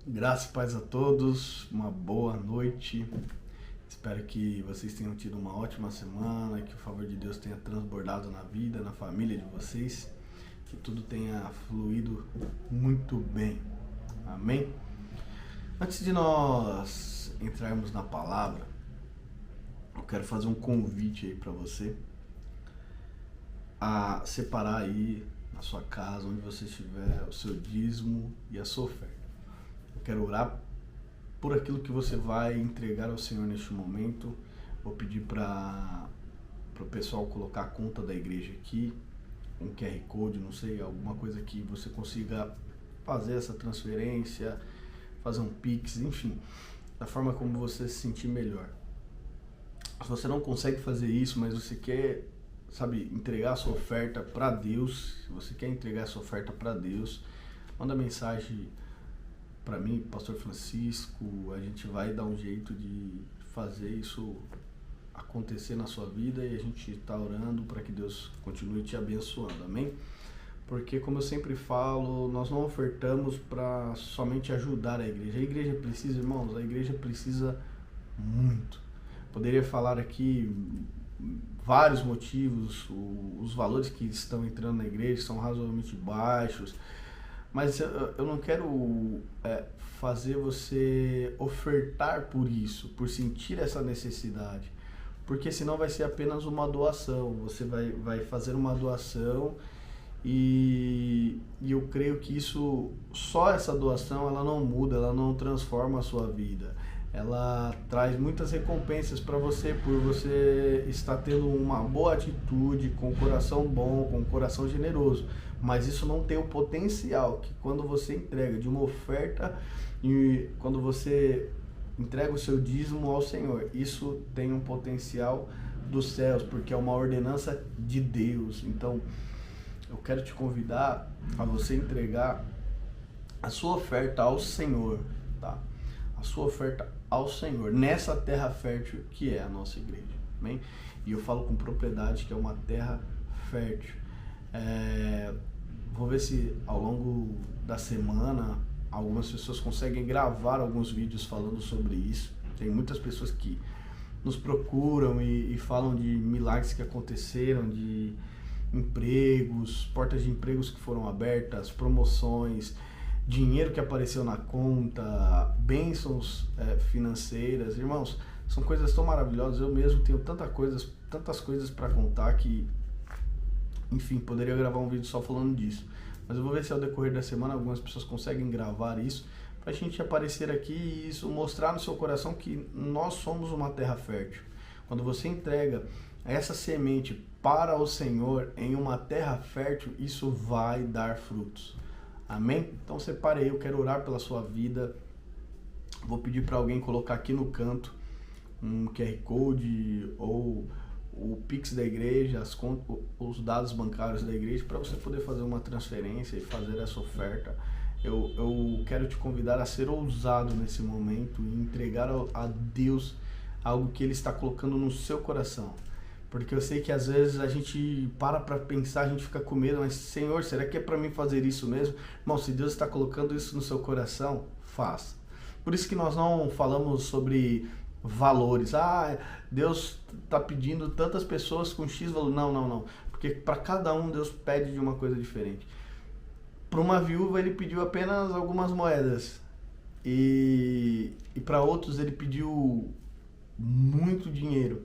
Graça e paz a todos, uma boa noite. Espero que vocês tenham tido uma ótima semana, que o favor de Deus tenha transbordado na vida, na família de vocês, que tudo tenha fluído muito bem. Amém? Antes de nós entrarmos na palavra, eu quero fazer um convite aí para você a separar aí na sua casa, onde você estiver, o seu dízimo e a sua oferta. Eu quero orar por aquilo que você vai entregar ao Senhor neste momento. Vou pedir para o pessoal colocar a conta da igreja aqui, um QR Code, não sei, alguma coisa que você consiga fazer essa transferência, fazer um Pix, enfim, da forma como você se sentir melhor. Se você não consegue fazer isso, mas você quer, entregar a sua oferta para Deus, se você quer entregar a sua oferta para Deus, manda mensagem para mim, Pastor Francisco. A gente vai dar um jeito de fazer isso acontecer na sua vida e a gente está orando para que Deus continue te abençoando, amém? Porque, como eu sempre falo, nós não ofertamos para somente ajudar a igreja precisa, irmãos, a igreja precisa muito. Poderia falar aqui vários motivos, os valores que estão entrando na igreja são razoavelmente baixos, mas eu não quero fazer você ofertar por isso, por sentir essa necessidade, porque senão vai ser apenas uma doação. Você vai fazer uma doação e eu creio que isso, só essa doação, ela não muda, ela não transforma a sua vida. Ela traz muitas recompensas para você por você estar tendo uma boa atitude, com o coração bom, com o coração generoso. Mas isso não tem o potencial que quando você entrega de uma oferta e quando você entrega o seu dízimo ao Senhor, isso tem um potencial dos céus, porque é uma ordenança de Deus. Então, eu quero te convidar a você entregar a sua oferta ao Senhor, tá? A sua oferta ao Senhor, nessa terra fértil que é a nossa igreja, amém? E eu falo com propriedade que é uma terra fértil. Vou ver se ao longo da semana algumas pessoas conseguem gravar alguns vídeos falando sobre isso. Tem muitas pessoas que nos procuram e falam de milagres que aconteceram, de empregos, portas de empregos que foram abertas, promoções, dinheiro que apareceu na conta, bênçãos financeiras. Irmãos, são coisas tão maravilhosas. Eu mesmo tenho tantas coisas para contar que, enfim, poderia gravar um vídeo só falando disso. Mas eu vou ver se ao decorrer da semana algumas pessoas conseguem gravar isso, para a gente aparecer aqui e isso mostrar no seu coração que nós somos uma terra fértil. Quando você entrega essa semente para o Senhor em uma terra fértil, isso vai dar frutos. Amém? Então separe aí, eu quero orar pela sua vida. Vou pedir para alguém colocar aqui no canto um QR Code ou o Pix da igreja, os dados bancários da igreja, para você poder fazer uma transferência e fazer essa oferta. Eu quero te convidar a ser ousado nesse momento e entregar a Deus algo que Ele está colocando no seu coração. Porque eu sei que às vezes a gente para pensar, a gente fica com medo, mas Senhor, será que é para mim fazer isso mesmo? Irmão, se Deus está colocando isso no seu coração, faça. Por isso que nós não falamos sobre valores. Deus está pedindo tantas pessoas com X valor. Não. Porque para cada um Deus pede de uma coisa diferente. Para uma viúva Ele pediu apenas algumas moedas. E para outros Ele pediu muito dinheiro.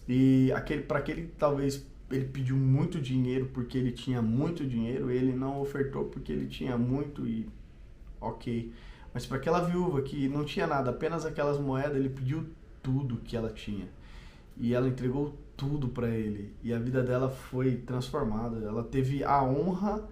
E para aquele talvez ele pediu muito dinheiro porque ele tinha muito dinheiro, ele não ofertou porque ele tinha muito e ok. Mas para aquela viúva que não tinha nada, apenas aquelas moedas, ele pediu tudo que ela tinha. E ela entregou tudo para ele. E a vida dela foi transformada. Ela teve a honra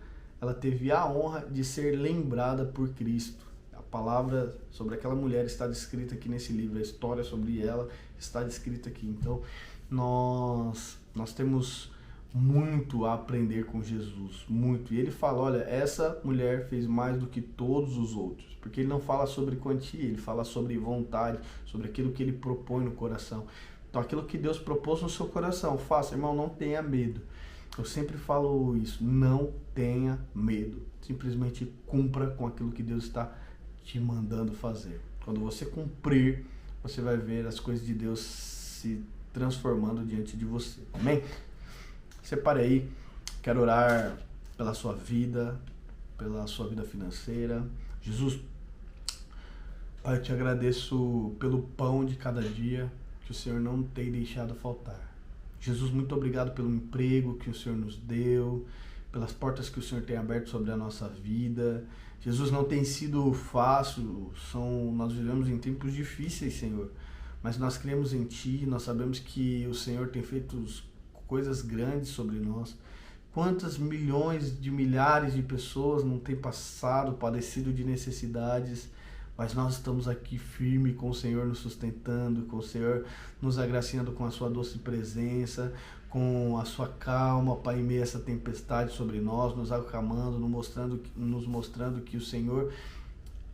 de ser lembrada por Cristo. A palavra sobre aquela mulher está descrita aqui nesse livro, a história sobre ela está descrita aqui. Então, nós temos muito a aprender com Jesus, muito. E ele fala, olha, essa mulher fez mais do que todos os outros, porque ele não fala sobre quantia, ele fala sobre vontade, sobre aquilo que ele propõe no coração. Então, aquilo que Deus propôs no seu coração, faça, irmão, não tenha medo. Eu sempre falo isso, não tenha medo, simplesmente cumpra com aquilo que Deus está te mandando fazer. Quando você cumprir, você vai ver as coisas de Deus se transformando diante de você. Amém? Separe aí. Quero orar pela sua vida financeira. Jesus, Pai, eu te agradeço pelo pão de cada dia que o Senhor não tem deixado faltar. Jesus, muito obrigado pelo emprego que o Senhor nos deu, pelas portas que o Senhor tem aberto sobre a nossa vida. Jesus, não tem sido fácil, nós vivemos em tempos difíceis, Senhor, mas nós cremos em Ti, nós sabemos que o Senhor tem feito coisas grandes sobre nós. Quantas milhões de milhares de pessoas não têm padecido de necessidades, mas nós estamos aqui firme com o Senhor nos sustentando, com o Senhor nos agraciando com a sua doce presença, com a sua calma, Pai, em meio a essa tempestade sobre nós, nos acalmando, nos mostrando que o Senhor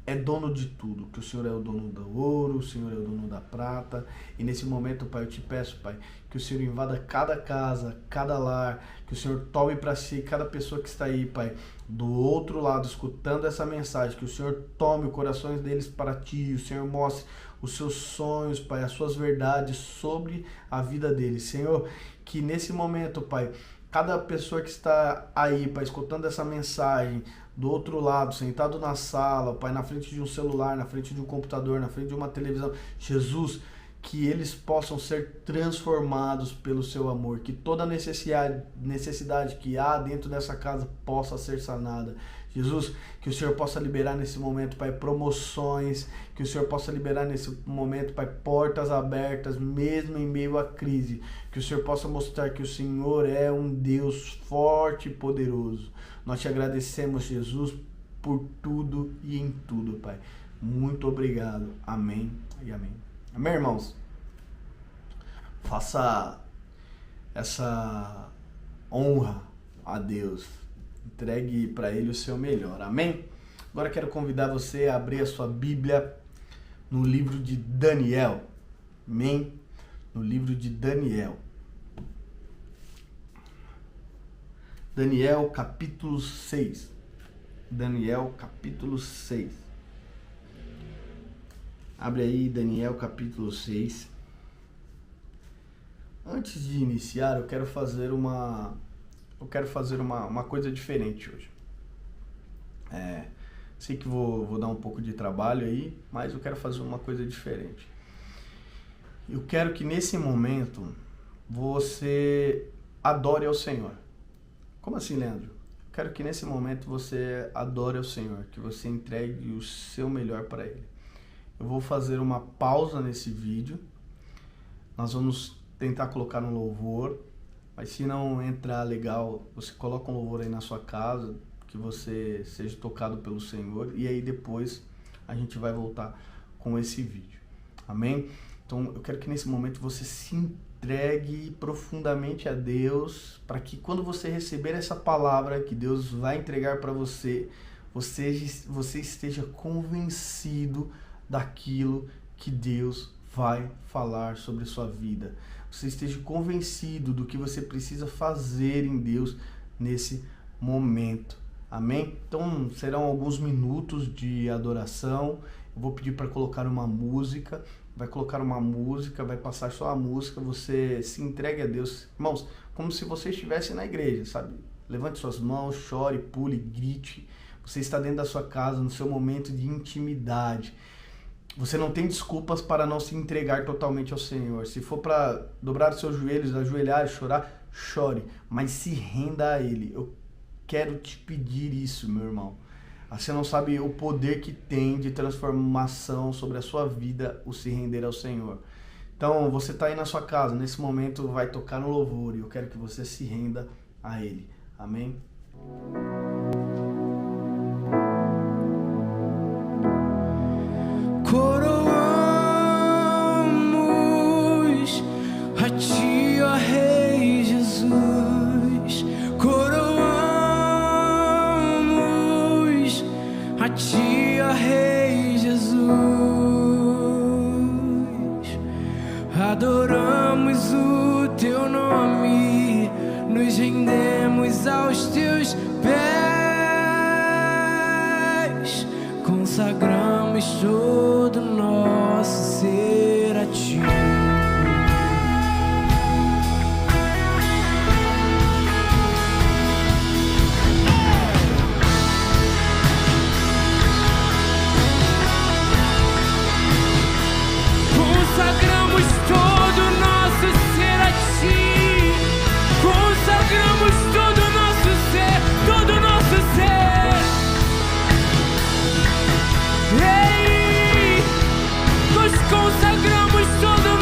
é dono de tudo, que o Senhor é o dono do ouro, o Senhor é o dono da prata. E nesse momento, Pai, eu te peço, Pai, que o Senhor invada cada casa, cada lar, que o Senhor tome para si cada pessoa que está aí, Pai, do outro lado, escutando essa mensagem, que o Senhor tome os corações deles para Ti, o Senhor mostre os seus sonhos, Pai, as suas verdades sobre a vida deles. Senhor, que nesse momento, Pai, cada pessoa que está aí, Pai, escutando essa mensagem, do outro lado, sentado na sala, Pai, na frente de um celular, na frente de um computador, na frente de uma televisão, Jesus, que eles possam ser transformados pelo seu amor, que toda necessidade que há dentro dessa casa possa ser sanada. Jesus, que o Senhor possa liberar nesse momento, Pai, promoções, que o Senhor possa liberar nesse momento, Pai, portas abertas, mesmo em meio à crise, que o Senhor possa mostrar que o Senhor é um Deus forte e poderoso. Nós te agradecemos, Jesus, por tudo e em tudo, Pai. Muito obrigado. Amém e amém. Amém, irmãos? Faça essa honra a Deus. Entregue para Ele o seu melhor. Amém? Agora quero convidar você a abrir a sua Bíblia no livro de Daniel. Amém? No livro de Daniel. Daniel capítulo 6. Daniel capítulo 6. Abre aí Daniel capítulo 6. Antes de iniciar, eu quero fazer uma coisa diferente hoje. Sei que vou dar um pouco de trabalho aí, mas eu quero fazer uma coisa diferente. Eu quero que nesse momento você adore ao Senhor. Como assim, Leandro? Eu quero que nesse momento você adore ao Senhor, que você entregue o seu melhor para Ele. Eu vou fazer uma pausa nesse vídeo. Nós vamos tentar colocar um louvor, mas se não entrar legal, você coloca um louvor aí na sua casa, que você seja tocado pelo Senhor, e aí depois a gente vai voltar com esse vídeo. Amém? Então eu quero que nesse momento você se entregue profundamente a Deus, para que quando você receber essa palavra que Deus vai entregar para você, você esteja convencido daquilo que Deus vai falar sobre a sua vida. Você esteja convencido do que você precisa fazer em Deus nesse momento. Amém? Então serão alguns minutos de adoração. Eu vou pedir para colocar uma música. Vai colocar uma música, vai passar só a música. Você se entregue a Deus. Irmãos, como se você estivesse na igreja, sabe? Levante suas mãos, chore, pule, grite. Você está dentro da sua casa, no seu momento de intimidade. Você não tem desculpas para não se entregar totalmente ao Senhor. Se for para dobrar os seus joelhos, ajoelhar e chorar, chore, mas se renda a Ele. Eu quero te pedir isso, meu irmão. Você não sabe o poder que tem de transformação sobre a sua vida o se render ao Senhor. Então, você está aí na sua casa, nesse momento vai tocar no louvor e eu quero que você se renda a Ele. Amém? Coroamos a Ti, ó Rei Jesus. Coroamos a Ti, ó Rei Jesus. Adoramos o Teu nome, nos rendemos aos Teus pés, consagramos consagramos todo nosso ser a ti. Consagramos todo nosso ser a ti. Consagramos todo nosso ser, todo nosso ser. Ei, nós consagramos todo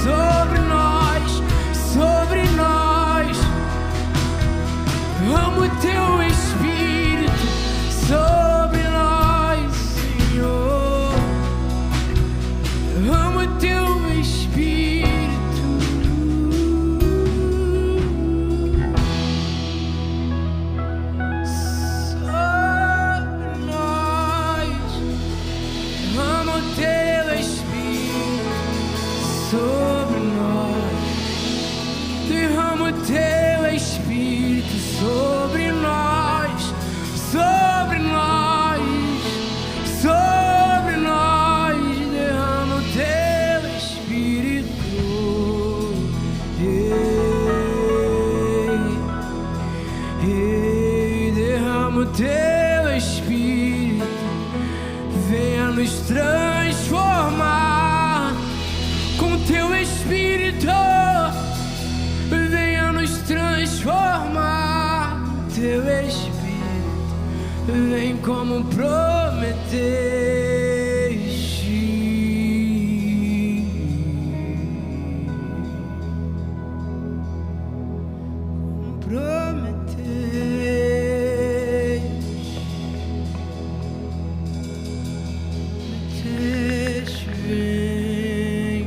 sobre nós, sobre nós. Derrama o teu Espírito sobre nós, Senhor. Derrama o teu Espírito sobre nós. Derrama o teu Espírito sobre nós. Derrama o teu Espírito sobre nós, sobre nós, sobre nós. Derrama o teu Espírito. Derrama o teu Espírito. Venha nos transformar com teu Espírito. Venha nos transformar, teu Espírito vem como prometeste. Como prometeste, vem.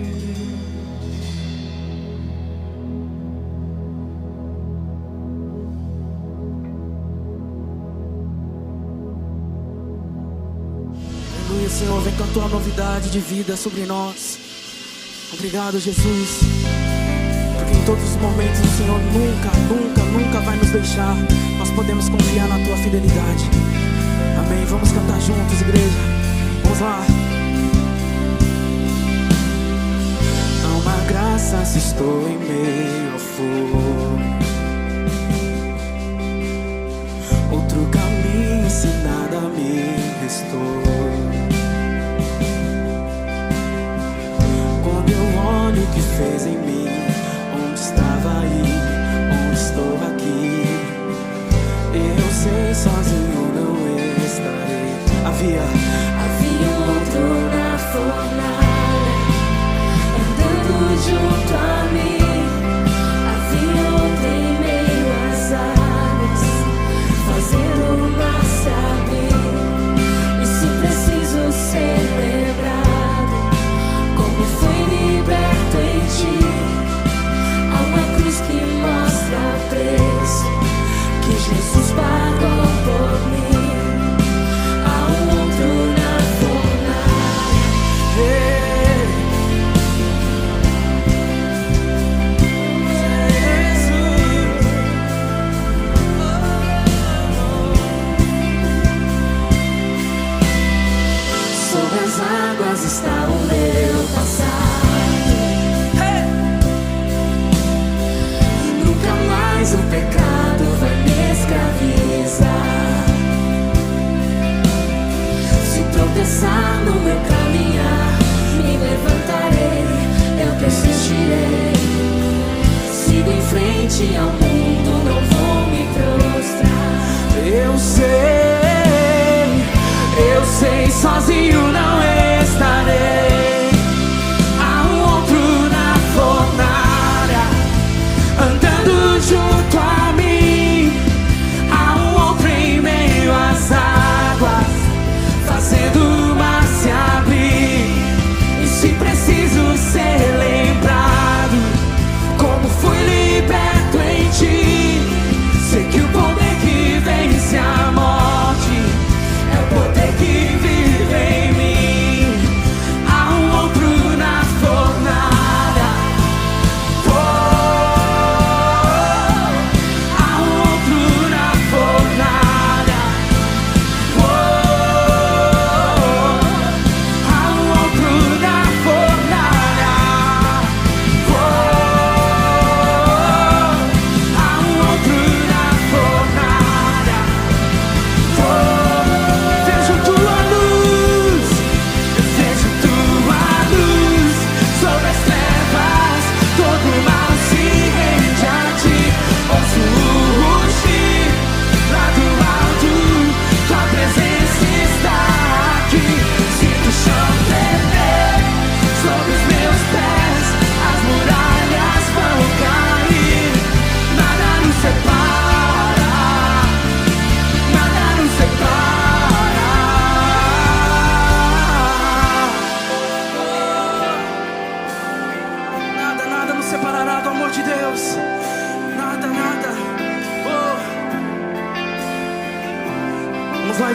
Aleluia, Senhor, vem com a tua novidade de vida sobre nós. Obrigado, Jesus, porque em todos os momentos o Senhor nunca vai nos deixar. Nós podemos confiar na tua fidelidade. Amém. Vamos cantar juntos, igreja. Vamos lá. Há uma graça se estou em meio ao fogo. Outro caminho se nada me restou. Quando eu olho o que fez em mim, onde estava aí, onde estou aqui, eu sei sozinho não estarei. Havia outro na fornalha, andando junto a mim. Havia outro em meio às águas, fazendo o mar se abrir. E se preciso ser lembrado, como fui liberto em ti. Há uma cruz que mostra preço que Jesus pagou por mim. Há outro na sobre as águas está o meu passado. Nunca mais o pecado vai me escravizar. Se tropeçar no meu caminhar, me levantarei, eu persistirei. Sigo em frente ao mundo, não vou me prostrar. Eu sei, sozinho não estarei. Há outro na fornalha, andando junto a mim. Há outro em meio às águas, fazendo o mar se abrir. E se preciso ser lembrado, como fui liberto em ti, sei que o poder que vence a morte é o poder que vive em mim.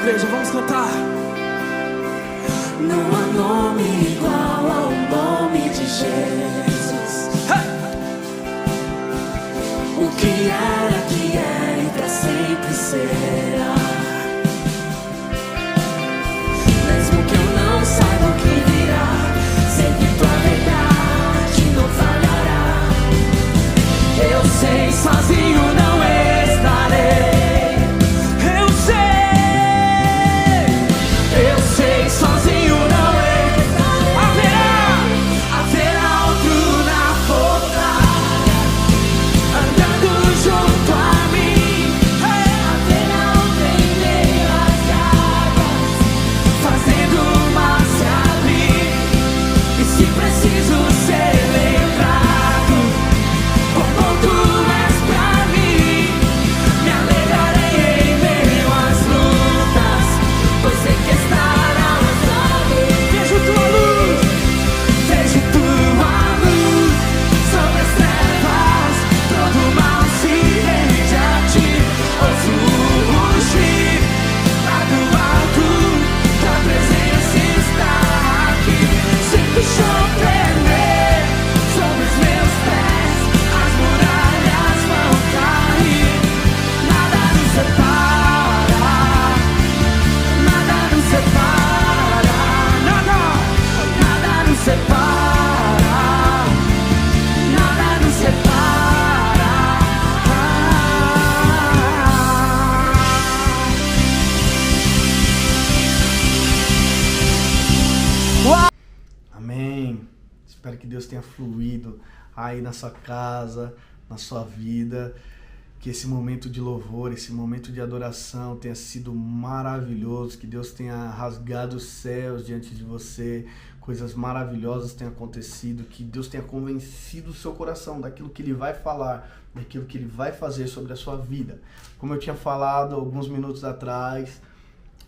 igreja, vamos cantar. Não há nome igual ao nome de Jesus. O que era, que é e pra sempre será. Mesmo que eu não saiba o que virá, sei que tua verdade não falhará. Eu sei, sozinho não estarei. Eu sei, sozinho não estarei. Haverá outro na fornalha, andando junto a mim. Haverá outro em meio às águas, fazendo o mar se abrir. E se preciso ser lembrado, como tu és pra mim, me alegrarei em meio às lutas, pois sei que estará sobre. Vejo tua luz sobre as trevas, todo mal se rende a ti. Ouço o rugir lá do alto, tua presença está aqui. Sinto o chão tremer sobre os meus pés, as muralhas vão cair. Nada nos separa, nada nos separa, nada nos separa, nada nos separa. Amém. Espero que Deus tenha fluído aí na sua casa, na sua vida. Que esse momento de louvor, esse momento de adoração tenha sido maravilhoso. Que Deus tenha rasgado os céus diante de você. Coisas maravilhosas tenham acontecido. Que Deus tenha convencido o seu coração daquilo que Ele vai falar, daquilo que Ele vai fazer sobre a sua vida. Como eu tinha falado alguns minutos atrás,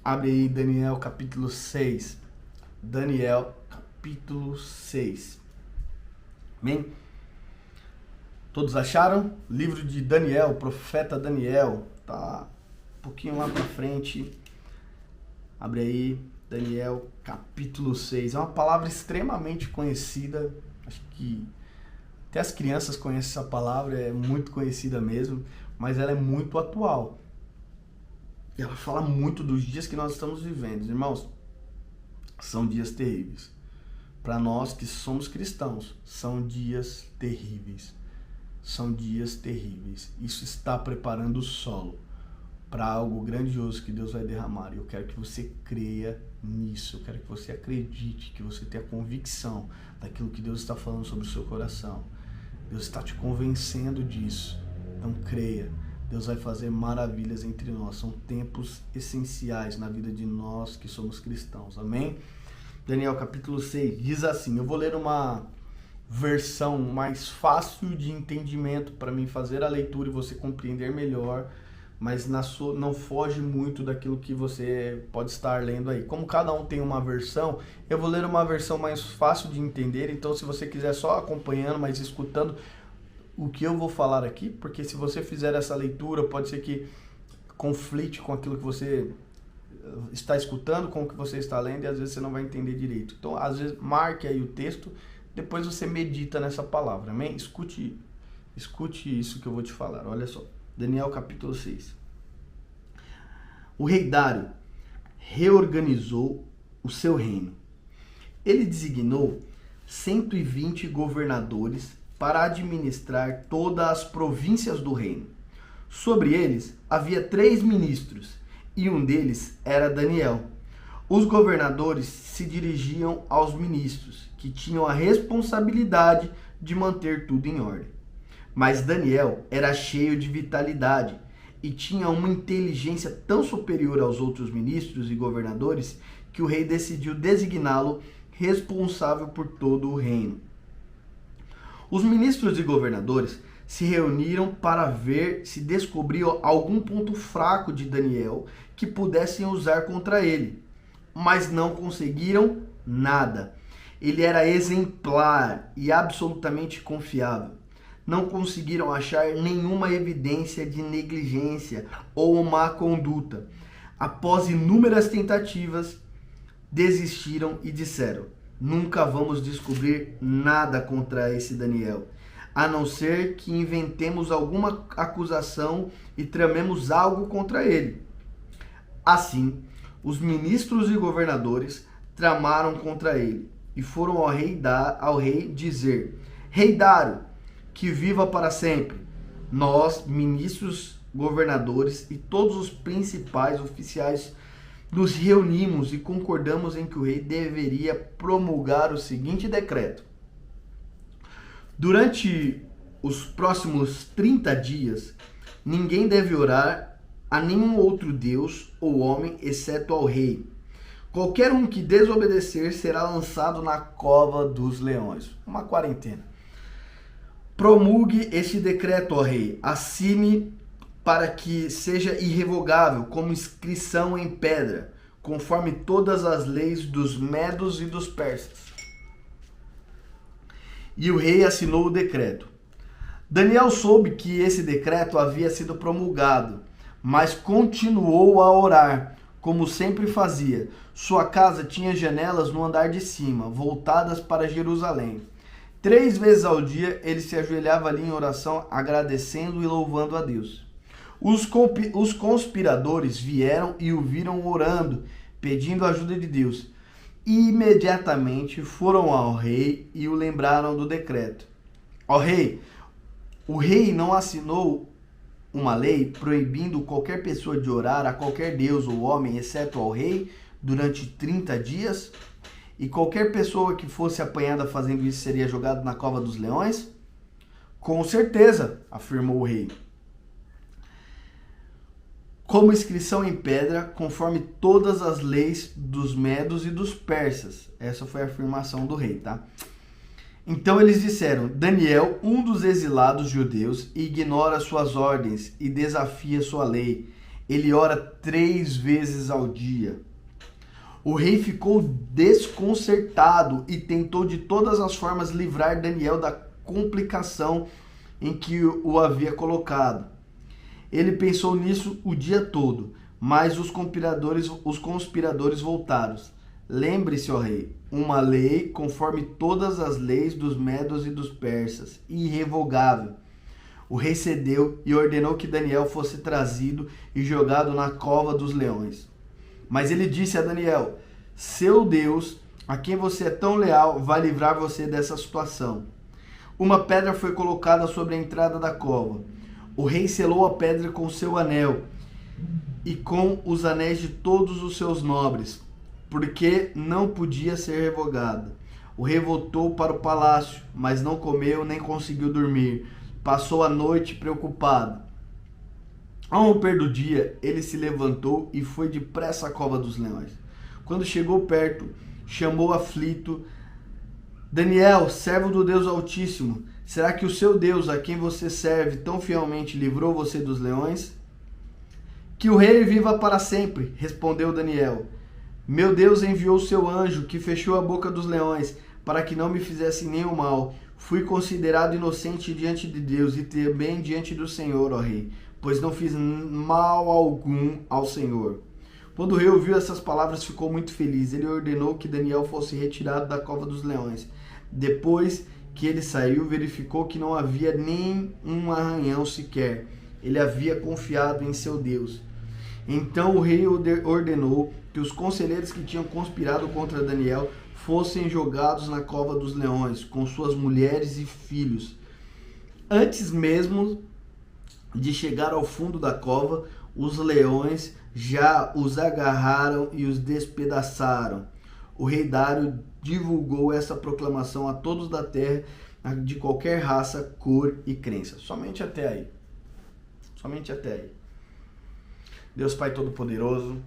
abre aí Daniel capítulo 6. Daniel capítulo 6. Amém? Todos acharam? Livro de Daniel, o profeta Daniel. Tá um pouquinho lá pra frente. Abre aí, Daniel capítulo 6. É uma palavra extremamente conhecida. Acho que até as crianças conhecem essa palavra, é muito conhecida mesmo. Mas ela é muito atual. Ela fala muito dos dias que nós estamos vivendo. Irmãos, são dias terríveis. Para nós que somos cristãos, são dias terríveis. São dias terríveis. Isso está preparando o solo para algo grandioso que Deus vai derramar. Eu quero que você creia nisso. Eu quero que você acredite, que você tenha convicção daquilo que Deus está falando sobre o seu coração. Deus está te convencendo disso. Então creia. Deus vai fazer maravilhas entre nós. São tempos essenciais na vida de nós que somos cristãos. Amém? Daniel capítulo 6 diz assim. Eu vou ler uma versão mais fácil de entendimento para mim fazer a leitura e você compreender melhor, mas não foge muito daquilo que você pode estar lendo aí. Como cada um tem uma versão, eu vou ler uma versão mais fácil de entender, então se você quiser só acompanhando, mas escutando o que eu vou falar aqui, porque se você fizer essa leitura, pode ser que conflite com aquilo que você está escutando, com o que você está lendo, e às vezes você não vai entender direito. Então, às vezes, marque aí o texto, depois você medita nessa palavra, amém? Escute isso que eu vou te falar, olha só. Daniel capítulo 6. O rei Dário reorganizou o seu reino. Ele designou 120 governadores para administrar todas as províncias do reino. Sobre eles havia 3 ministros, e um deles era Daniel. Os governadores se dirigiam aos ministros, que tinham a responsabilidade de manter tudo em ordem. Mas Daniel era cheio de vitalidade e tinha uma inteligência tão superior aos outros ministros e governadores que o rei decidiu designá-lo responsável por todo o reino. Os ministros e governadores se reuniram para ver se descobriam algum ponto fraco de Daniel que pudessem usar contra ele, mas não conseguiram nada. Ele era exemplar e absolutamente confiável. Não conseguiram achar nenhuma evidência de negligência ou má conduta. após inúmeras tentativas, desistiram e disseram: nunca vamos descobrir nada contra esse Daniel, a não ser que inventemos alguma acusação e tramemos algo contra ele. Assim, os ministros e governadores tramaram contra ele e foram ao rei dizer: Rei Dário, que viva para sempre. Nós, ministros, governadores e todos os principais oficiais nos reunimos e concordamos em que o rei deveria promulgar o seguinte decreto: durante os próximos 30 dias, ninguém deve orar a nenhum outro deus ou homem, exceto ao rei. Qualquer um que desobedecer será lançado na cova dos leões. Uma quarentena. Promulgue este decreto, ó rei. Assine para que seja irrevogável, como inscrição em pedra, conforme todas as leis dos medos e dos persas. E o rei assinou o decreto. Daniel soube que esse decreto havia sido promulgado, mas continuou a orar, como sempre fazia. Sua casa tinha janelas no andar de cima, voltadas para Jerusalém. 3 vezes ao dia ele se ajoelhava ali em oração, agradecendo e louvando a Deus. Os conspiradores vieram e o viram orando, pedindo a ajuda de Deus. E imediatamente foram ao rei e o lembraram do decreto. Ó rei, o rei não assinou uma lei proibindo qualquer pessoa de orar a qualquer deus ou homem, exceto ao rei, durante 30 dias? E qualquer pessoa que fosse apanhada fazendo isso seria jogada na cova dos leões? Com certeza, afirmou o rei. Como inscrição em pedra, conforme todas as leis dos medos e dos persas. Essa foi a afirmação do rei, tá? Então eles disseram: Daniel, um dos exilados judeus, ignora suas ordens e desafia sua lei. Ele ora 3 vezes ao dia. O rei ficou desconcertado e tentou de todas as formas livrar Daniel da complicação em que o havia colocado. Ele pensou nisso o dia todo, mas os conspiradores voltaram. Lembre-se, ó rei, uma lei conforme todas as leis dos medos e dos persas, irrevogável. O rei cedeu e ordenou que Daniel fosse trazido e jogado na cova dos leões. Mas ele disse a Daniel: seu Deus, a quem você é tão leal, vai livrar você dessa situação. Uma pedra foi colocada sobre a entrada da cova. O rei selou a pedra com seu anel e com os anéis de todos os seus nobres, porque não podia ser revogada. O rei voltou para o palácio, mas não comeu nem conseguiu dormir. Passou a noite preocupado. Ao romper do dia, ele se levantou e foi depressa à cova dos leões. Quando chegou perto, chamou aflito: Daniel, servo do Deus Altíssimo, será que o seu Deus, a quem você serve tão fielmente, livrou você dos leões? Que o rei viva para sempre, respondeu Daniel. Meu Deus enviou seu anjo, que fechou a boca dos leões, para que não me fizessem nenhum mal. Fui considerado inocente diante de Deus e também diante do Senhor, ó rei, pois não fiz mal algum ao Senhor. Quando o rei ouviu essas palavras, ficou muito feliz. Ele ordenou que Daniel fosse retirado da cova dos leões. Depois que ele saiu, verificou que não havia nem um arranhão sequer. Ele havia confiado em seu Deus. Então o rei ordenou que os conselheiros que tinham conspirado contra Daniel fossem jogados na cova dos leões, com suas mulheres e filhos. Antes mesmo de chegar ao fundo da cova, os leões já os agarraram e os despedaçaram. O rei Dário divulgou essa proclamação a todos da terra, de qualquer raça, cor e crença. Somente até aí. Somente até aí. Deus Pai Todo-Poderoso,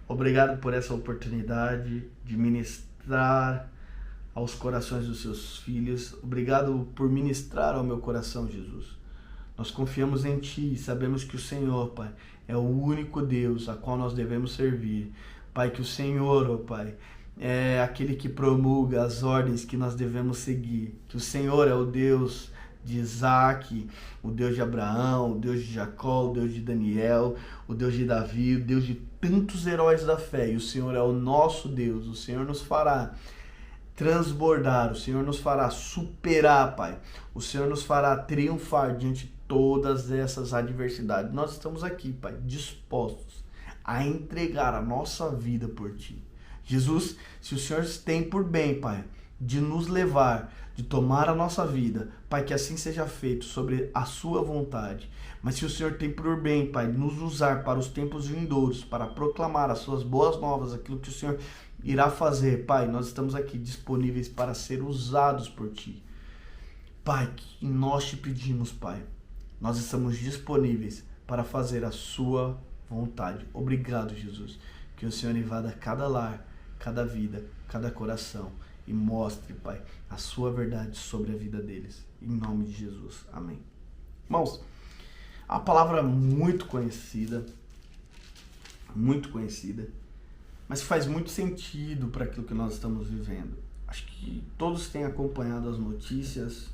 obrigado por essa oportunidade de ministrar aos corações dos seus filhos. Obrigado por ministrar ao meu coração, Jesus. Nós confiamos em Ti e sabemos que o Senhor, Pai, é o único Deus a qual nós devemos servir. Pai, que o Senhor, ó Pai, é aquele que promulga as ordens que nós devemos seguir. Que o Senhor é o Deus de Isaac, o Deus de Abraão, o Deus de Jacó, o Deus de Daniel, o Deus de Davi, o Deus de tantos heróis da fé. E o Senhor é o nosso Deus. O Senhor nos fará transbordar, o Senhor nos fará superar, Pai. O Senhor nos fará triunfar diante de todas essas adversidades. Nós estamos aqui, Pai, dispostos a entregar a nossa vida por Ti. Jesus, se o Senhor tem por bem, Pai, de nos levar, de tomar a nossa vida, Pai, que assim seja feito sobre a Sua vontade. Mas se o Senhor tem por bem, Pai, nos usar para os tempos vindouros, para proclamar as Suas boas novas, aquilo que o Senhor irá fazer, Pai, nós estamos aqui disponíveis para ser usados por Ti. Pai, que nós Te pedimos, Pai, nós estamos disponíveis para fazer a Sua vontade. Obrigado, Jesus, que o Senhor invada cada lar, cada vida, cada coração e mostre, Pai, a Sua verdade sobre a vida deles. Em nome de Jesus. Amém. Irmãos, a palavra muito conhecida, mas faz muito sentido para aquilo que nós estamos vivendo. Acho que todos têm acompanhado as notícias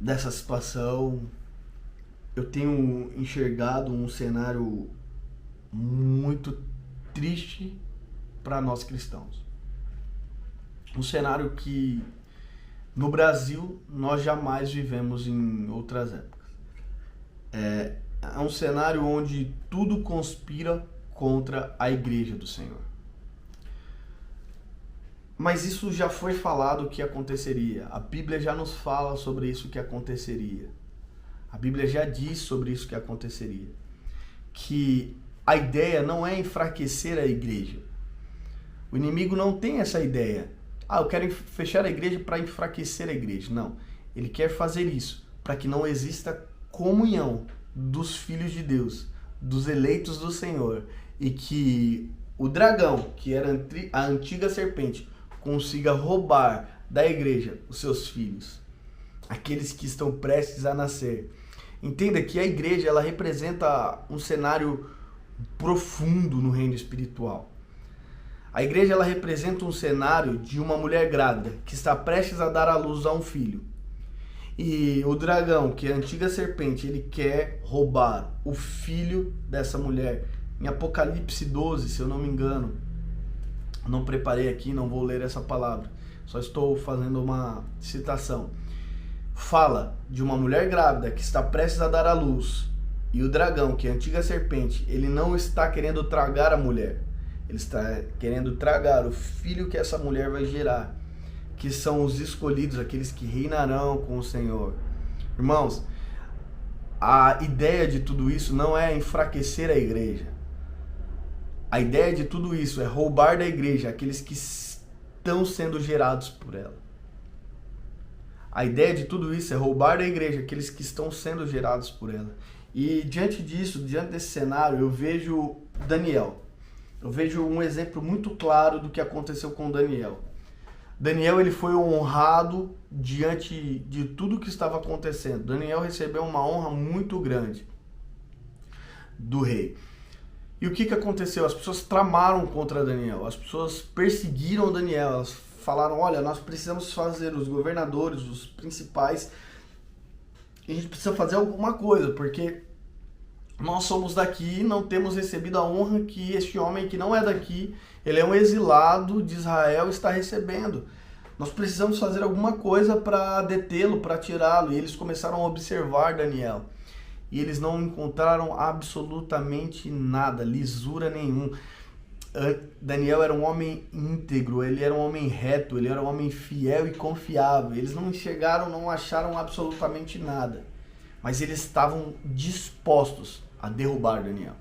dessa situação. Eu tenho enxergado um cenário muito triste para nós cristãos. Um cenário que no Brasil nós jamais vivemos em outras épocas. É um cenário onde tudo conspira contra a igreja do Senhor. Mas isso já foi falado que aconteceria. A Bíblia já nos fala sobre isso que aconteceria. A Bíblia já diz sobre isso que aconteceria. Que a ideia não é enfraquecer a igreja. O inimigo não tem essa ideia. Eu quero fechar a igreja para enfraquecer a igreja. Não. Ele quer fazer isso para que não exista comunhão dos filhos de Deus, dos eleitos do Senhor, e que o dragão, que era a antiga serpente, consiga roubar da igreja os seus filhos, aqueles que estão prestes a nascer. Entenda que a igreja, ela representa um cenário profundo no reino espiritual. A igreja, ela representa um cenário de uma mulher grávida que está prestes a dar à luz a um filho. E o dragão, que é a antiga serpente, ele quer roubar o filho dessa mulher. Em Apocalipse 12, se eu não me engano, não preparei aqui, não vou ler essa palavra, só estou fazendo uma citação. Fala de uma mulher grávida que está prestes a dar à luz. E o dragão, que é a antiga serpente, ele não está querendo tragar a mulher. Ele está querendo tragar o filho que essa mulher vai gerar, que são os escolhidos, aqueles que reinarão com o Senhor. Irmãos, a ideia de tudo isso não é enfraquecer a igreja. A ideia de tudo isso é roubar da igreja aqueles que estão sendo gerados por ela. A ideia de tudo isso é roubar da igreja aqueles que estão sendo gerados por ela. E diante disso, diante desse cenário, eu vejo Daniel. Eu vejo um exemplo muito claro do que aconteceu com Daniel. Daniel, ele foi honrado diante de tudo que estava acontecendo. Daniel recebeu uma honra muito grande do rei. E o que aconteceu? As pessoas tramaram contra Daniel. As pessoas perseguiram Daniel. Elas falaram, olha, nós precisamos fazer, os governadores, os principais, a gente precisa fazer alguma coisa, porque nós somos daqui e não temos recebido a honra que este homem que não é daqui, ele é um exilado de Israel, está recebendo. Nós precisamos fazer alguma coisa para detê-lo, para tirá-lo. E eles começaram a observar Daniel. E eles não encontraram absolutamente nada, lisura nenhum. Daniel era um homem íntegro, ele era um homem reto, ele era um homem fiel e confiável. Eles não enxergaram, não acharam absolutamente nada. Mas eles estavam dispostos a derrubar Daniel.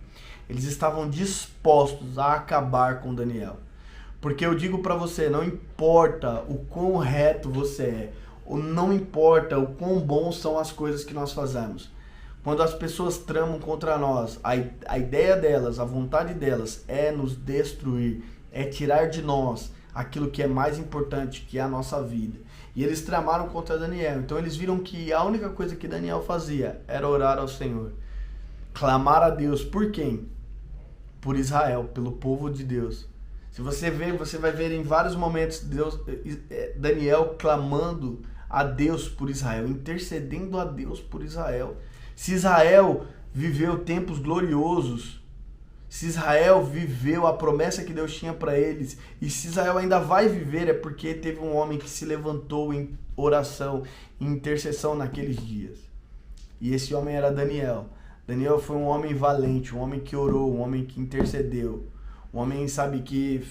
Eles estavam dispostos a acabar com Daniel. Porque eu digo para você, não importa o quão reto você é, ou não importa o quão bons são as coisas que nós fazemos. Quando as pessoas tramam contra nós, a ideia delas, a vontade delas é nos destruir, é tirar de nós aquilo que é mais importante, que é a nossa vida. E eles tramaram contra Daniel. Então eles viram que a única coisa que Daniel fazia era orar ao Senhor. Clamar a Deus. Por quem? Por Israel, pelo povo de Deus. Se você ver, você vai ver em vários momentos Daniel clamando a Deus por Israel, intercedendo a Deus por Israel. Se Israel viveu tempos gloriosos, se Israel viveu a promessa que Deus tinha para eles, e se Israel ainda vai viver, é porque teve um homem que se levantou em oração, em intercessão naqueles dias. E esse homem era Daniel. Daniel foi um homem valente, um homem que orou, um homem que intercedeu, um homem, sabe, que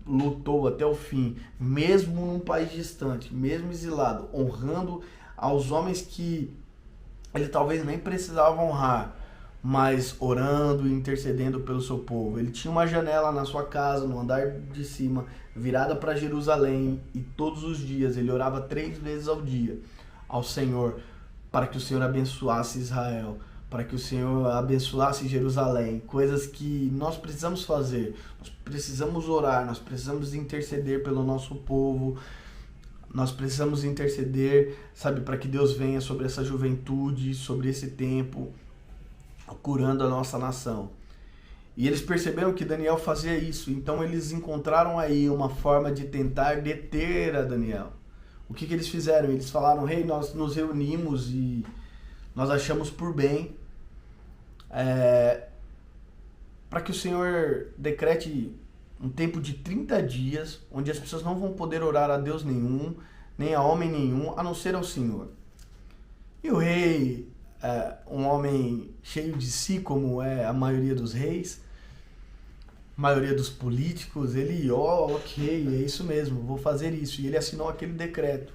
lutou até o fim, mesmo num país distante, mesmo exilado, honrando aos homens que ele talvez nem precisava honrar, mas orando e intercedendo pelo seu povo. Ele tinha uma janela na sua casa, no andar de cima, virada para Jerusalém, e todos os dias ele orava 3 vezes ao dia ao Senhor, para que o Senhor abençoasse Israel, para que o Senhor abençoasse Jerusalém. Coisas que nós precisamos fazer, nós precisamos orar, nós precisamos interceder pelo nosso povo, nós precisamos interceder, sabe, para que Deus venha sobre essa juventude, sobre esse tempo, curando a nossa nação. E eles perceberam que Daniel fazia isso, então eles encontraram aí uma forma de tentar deter a Daniel. O que eles fizeram? Eles falaram: rei, nós nos reunimos e nós achamos por bem para que o Senhor decrete um tempo de 30 dias, onde as pessoas não vão poder orar a Deus nenhum, nem a homem nenhum, a não ser ao Senhor. E o rei, um homem cheio de si, como é a maioria dos reis, a maioria dos políticos, ele, ok, é isso mesmo, vou fazer isso. E ele assinou aquele decreto,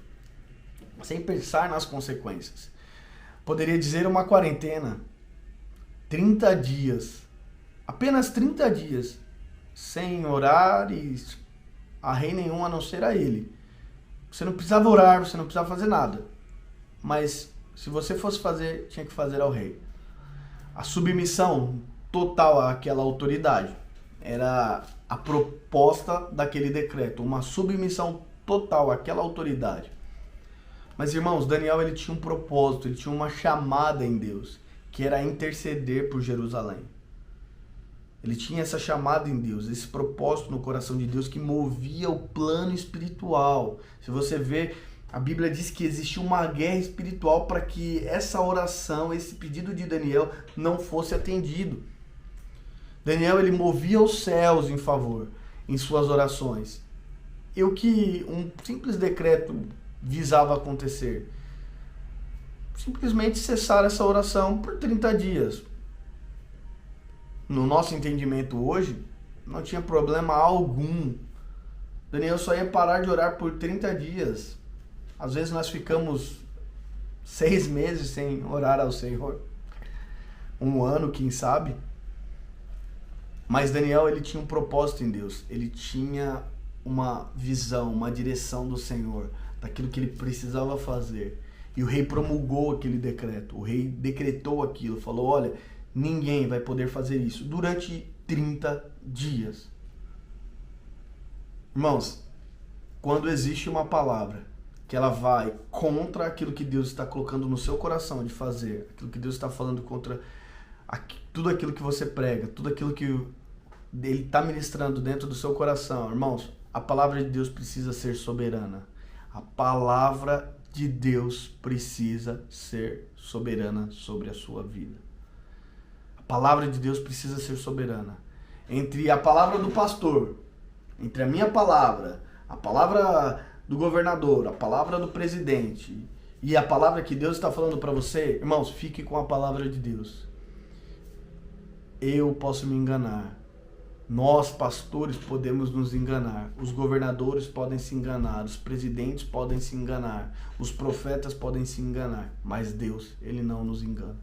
sem pensar nas consequências. Poderia dizer uma quarentena, 30 dias, apenas 30 dias, sem orar e a rei nenhum a não ser a ele. Você não precisava orar, você não precisava fazer nada, mas se você fosse fazer, tinha que fazer ao rei. A submissão total àquela autoridade era a proposta daquele decreto, uma submissão total àquela autoridade. Mas, irmãos, Daniel, ele tinha um propósito, ele tinha uma chamada em Deus, que era interceder por Jerusalém. Ele tinha essa chamada em Deus, esse propósito no coração de Deus que movia o plano espiritual. Se você ver, a Bíblia diz que existia uma guerra espiritual para que essa oração, esse pedido de Daniel não fosse atendido. Daniel, ele movia os céus em favor, em suas orações. E o que um simples decreto visava acontecer? Simplesmente cessar essa oração por 30 dias. No nosso entendimento hoje, não tinha problema algum. Daniel só ia parar de orar por 30 dias. Às vezes nós ficamos 6 meses sem orar ao Senhor. 1 ano, quem sabe. Mas Daniel, ele tinha um propósito em Deus. Ele tinha uma visão, uma direção do Senhor, daquilo que ele precisava fazer. E o rei promulgou aquele decreto. O rei decretou aquilo, falou: olha, ninguém vai poder fazer isso durante 30 dias. Irmãos, quando existe uma palavra que ela vai contra aquilo que Deus está colocando no seu coração de fazer, aquilo que Deus está falando contra tudo aquilo que você prega, tudo aquilo que Ele está ministrando dentro do seu coração, irmãos, a palavra de Deus precisa ser soberana. A palavra de Deus precisa ser soberana sobre a sua vida. A palavra de Deus precisa ser soberana. Entre a palavra do pastor, entre a minha palavra, a palavra do governador, a palavra do presidente e a palavra que Deus está falando para você, irmãos, fique com a palavra de Deus. Eu posso me enganar. Nós, pastores, podemos nos enganar. Os governadores podem se enganar. Os presidentes podem se enganar. Os profetas podem se enganar. Mas Deus, Ele não nos engana.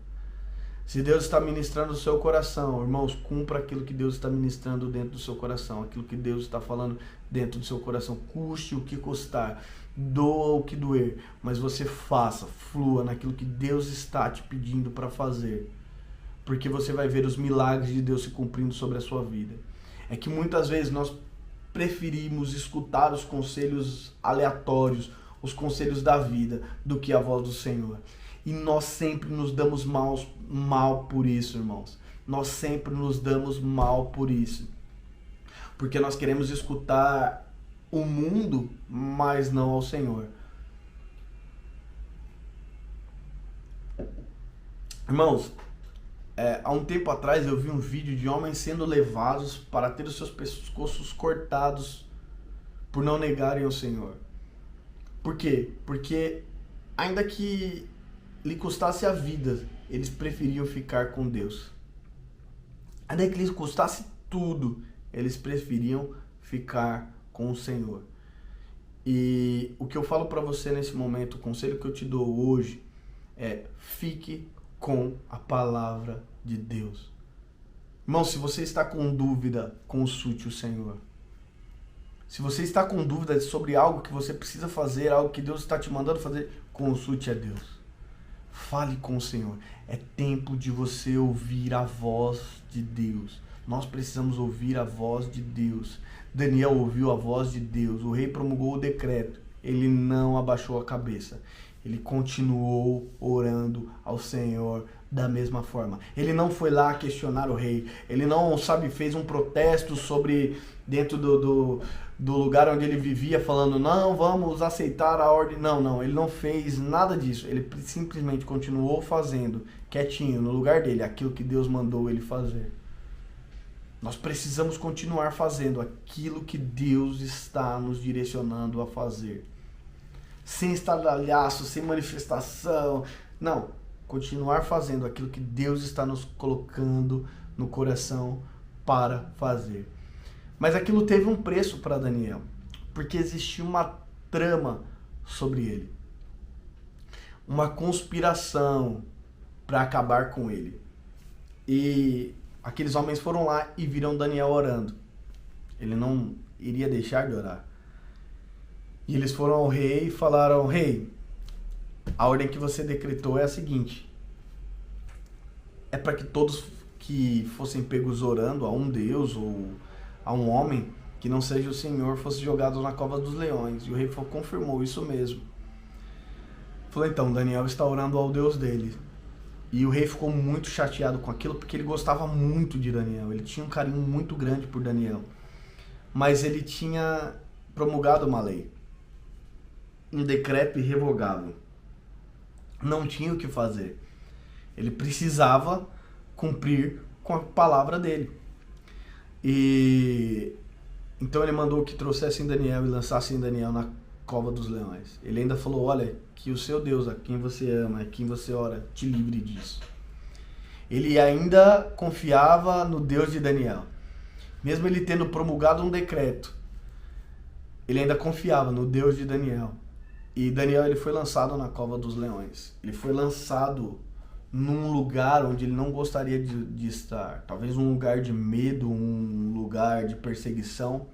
Se Deus está ministrando o seu coração, irmãos, cumpra aquilo que Deus está ministrando dentro do seu coração. Aquilo que Deus está falando dentro do seu coração. Custe o que custar. Doa o que doer. Mas você faça, flua naquilo que Deus está te pedindo para fazer. Porque você vai ver os milagres de Deus se cumprindo sobre a sua vida. É que muitas vezes nós preferimos escutar os conselhos aleatórios, os conselhos da vida, do que a voz do Senhor. E nós sempre nos damos mal por isso, irmãos. Nós sempre nos damos mal por isso. porque nós queremos escutar o mundo, mas não ao Senhor. Irmãos, há um tempo atrás eu vi um vídeo de homens sendo levados para ter os seus pescoços cortados por não negarem o Senhor. Por quê? Porque ainda que lhe custasse a vida, eles preferiam ficar com Deus. Ainda que lhes custasse tudo, eles preferiam ficar com o Senhor. E o que eu falo para você nesse momento, o conselho que eu te dou hoje é: fique com a palavra de Deus. Irmão, se você está com dúvida, consulte o Senhor. Se você está com dúvida sobre algo que você precisa fazer, algo que Deus está te mandando fazer, consulte a Deus. Fale com o Senhor. É tempo de você ouvir a voz de Deus. Nós precisamos ouvir a voz de Deus. Daniel ouviu a voz de Deus. O rei promulgou o decreto. Ele não abaixou a cabeça. Ele continuou orando ao Senhor da mesma forma. Ele não foi lá questionar o rei. Ele não, fez um protesto sobre dentro do lugar onde ele vivia, falando, não, vamos aceitar a ordem. Não, ele não fez nada disso. Ele simplesmente continuou fazendo, quietinho, no lugar dele, aquilo que Deus mandou ele fazer. Nós precisamos continuar fazendo aquilo que Deus está nos direcionando a fazer. Sem estardalhaço, sem manifestação. Não, continuar fazendo aquilo que Deus está nos colocando no coração para fazer. Mas aquilo teve um preço para Daniel, porque existia uma trama sobre ele. Uma conspiração para acabar com ele. E aqueles homens foram lá e viram Daniel orando. Ele não iria deixar de orar. E eles foram ao rei e falaram, rei, a ordem que você decretou é a seguinte. É para que todos que fossem pegos orando a um Deus ou a um homem, que não seja o Senhor, fossem jogados na cova dos leões. E o rei confirmou isso mesmo. Falou, então, Daniel está orando ao Deus dele. E o rei ficou muito chateado com aquilo, porque ele gostava muito de Daniel. Ele tinha um carinho muito grande por Daniel. Mas ele tinha promulgado uma lei. Um decreto irrevogável. Não tinha o que fazer. Ele precisava cumprir com a palavra dele. E então ele mandou que trouxessem Daniel e lançassem Daniel na cova dos leões. Ele ainda falou, olha, que o seu Deus, a quem você ama, a quem você ora, te livre disso. Ele ainda confiava no Deus de Daniel. Mesmo ele tendo promulgado um decreto, ele ainda confiava no Deus de Daniel. E Daniel, ele foi lançado na cova dos leões. Ele foi lançado num lugar onde ele não gostaria de estar. Talvez um lugar de medo, um lugar de perseguição.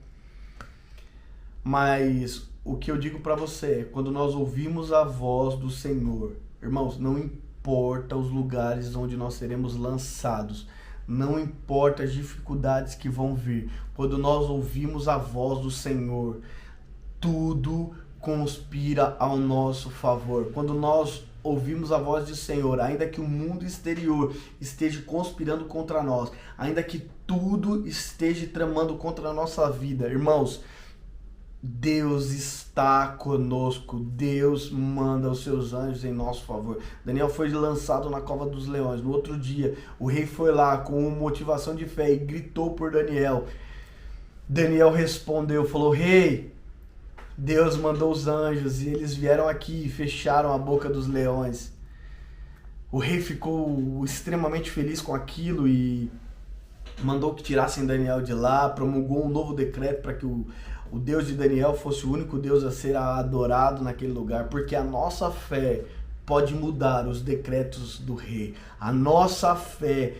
Mas o que eu digo para você é, quando nós ouvimos a voz do Senhor, irmãos, não importa os lugares onde nós seremos lançados, não importa as dificuldades que vão vir, quando nós ouvimos a voz do Senhor, tudo conspira ao nosso favor. Quando nós ouvimos a voz do Senhor, ainda que o mundo exterior esteja conspirando contra nós, ainda que tudo esteja tramando contra a nossa vida, irmãos, Deus está conosco. Deus manda os seus anjos em nosso favor. Daniel foi lançado na cova dos leões. No outro dia, o rei foi lá com motivação de fé e gritou por Daniel. Daniel respondeu, falou, rei, Deus mandou os anjos e eles vieram aqui e fecharam a boca dos leões. O rei ficou extremamente feliz com aquilo e mandou que tirassem Daniel de lá, promulgou um novo decreto para que o Deus de Daniel fosse o único Deus a ser adorado naquele lugar, porque a nossa fé pode mudar os decretos do rei. A nossa fé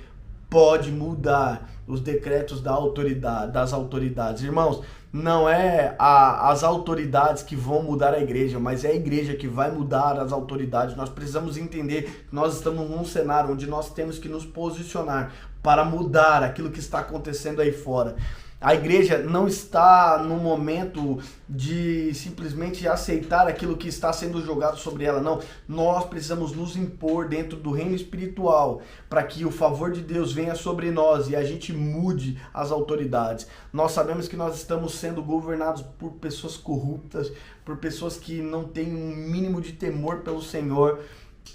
pode mudar os decretos das autoridades. Irmãos, não é as autoridades que vão mudar a igreja, mas é a igreja que vai mudar as autoridades. Nós precisamos entender que nós estamos num cenário onde nós temos que nos posicionar para mudar aquilo que está acontecendo aí fora. A igreja não está no momento de simplesmente aceitar aquilo que está sendo jogado sobre ela, não. Nós precisamos nos impor dentro do reino espiritual para que o favor de Deus venha sobre nós e a gente mude as autoridades. Nós sabemos que nós estamos sendo governados por pessoas corruptas, por pessoas que não têm um mínimo de temor pelo Senhor.